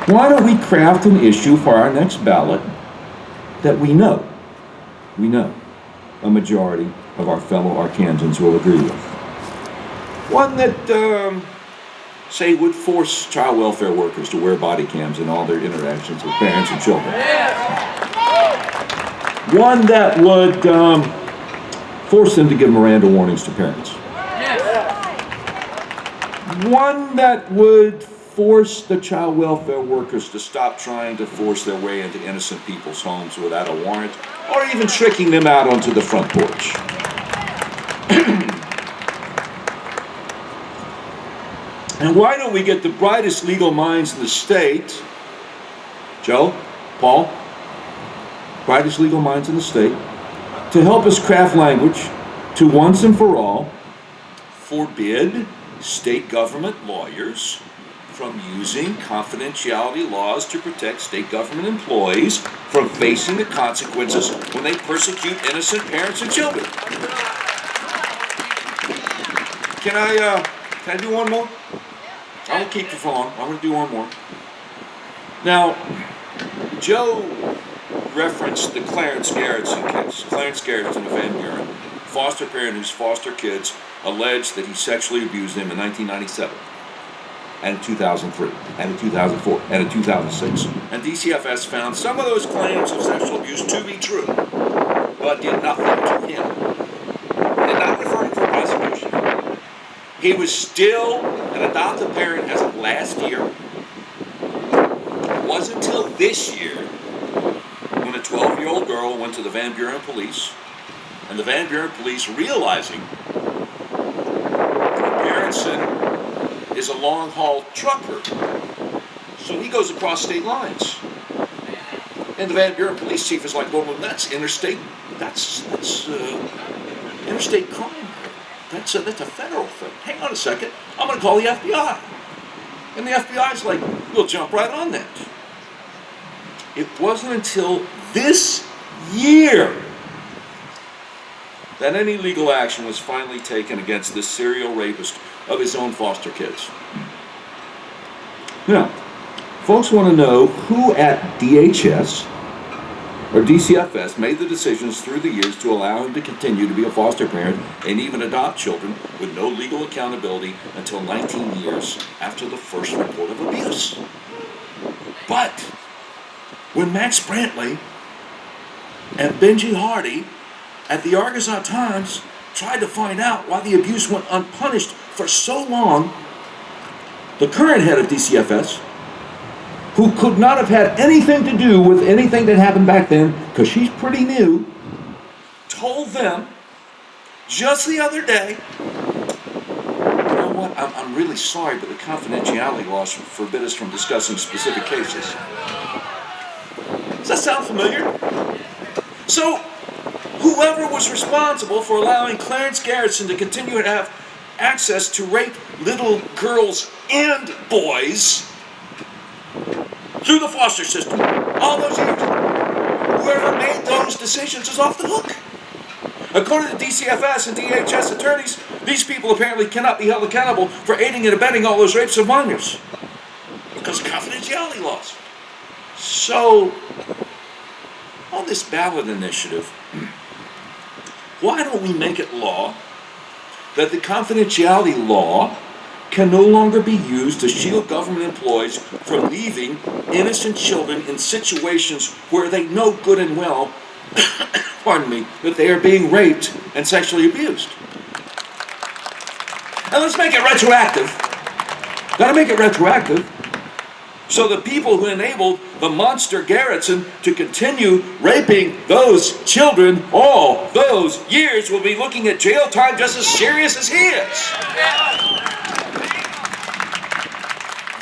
Why don't we craft an issue for our next ballot that we know a majority of our fellow Arkansans will agree with? One that, say, would force child welfare workers to wear body cams in all their interactions with parents and children. One that would force them to give Miranda warnings to parents. One that would force the child welfare workers to stop trying to force their way into innocent people's homes without a warrant, or even tricking them out onto the front porch. And why don't we get the brightest legal minds in the state, Joe, Paul, brightest legal minds in the state, to help us craft language to once and for all forbid state government lawyers from using confidentiality laws to protect state government employees from facing the consequences when they persecute innocent parents and children. Can I do one more? I won't keep you for long. I'm going to do one more. Now, Joe referenced the Clarence Garrettson case. Clarence Garrettson of Van Buren, foster parent whose foster kids alleged that he sexually abused them in 1997, and in 2003, and in 2004, and in 2006. And DCFS found some of those claims of sexual abuse to be true, but did nothing to him. Did not refer him for prosecution. He was still an adoptive parent as of last year. It wasn't until this year when a 12-year-old girl went to the Van Buren police, and the Van Buren police, realizing that Garrettson is a long-haul trucker, so he goes across state lines. And the Van Buren police chief is like, well, that's interstate, that's interstate crime. That's a federal thing. Hang on a second. I'm going to call the FBI. And the FBI's like, we'll jump right on that. It wasn't until this year that any legal action was finally taken against this serial rapist of his own foster kids. Now, folks want to know who at DHS or DCFS made the decisions through the years to allow him to continue to be a foster parent and even adopt children with no legal accountability until 19 years after the first report of abuse. But when Max Brantley and Benji Hardy at the Arkansas Times tried to find out why the abuse went unpunished for so long, the current head of DCFS, who could not have had anything to do with anything that happened back then, because she's pretty new, told them just the other day, you know what, I'm really sorry, but the confidentiality laws forbid us from discussing specific cases. Does that sound familiar? So, whoever was responsible for allowing Clarence Garrettson to continue to have access to rape little girls and boys through the foster system all those years, whoever made those decisions is off the hook. According to DCFS and DHS attorneys, these people apparently cannot be held accountable for aiding and abetting all those rapes of minors because of confidentiality laws. So, on this ballot initiative, why don't we make it law that the confidentiality law can no longer be used to shield government employees from leaving innocent children in situations where they know good and well, pardon me, that they are being raped and sexually abused. And let's make it retroactive. Gotta make it retroactive. So the people who enabled the monster Garrettson to continue raping those children all those years will be looking at jail time just as serious as he is.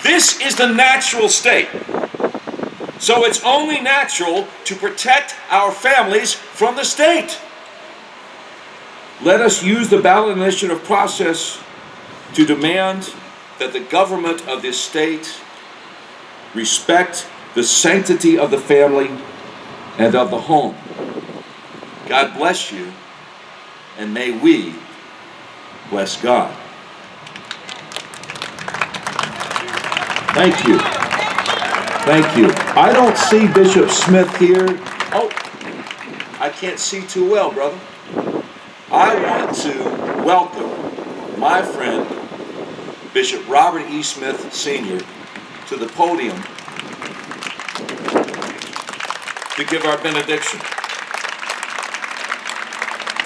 This is the natural state. So it's only natural to protect our families from the state. Let us use the ballot initiative process to demand that the government of this state respect the sanctity of the family and of the home. God bless you, and may we bless God. Thank you. Thank you. I don't see Bishop Smith here. Oh, I can't see too well, brother. I want to welcome my friend, Bishop Robert E. Smith, Sr., to the podium to give our benediction.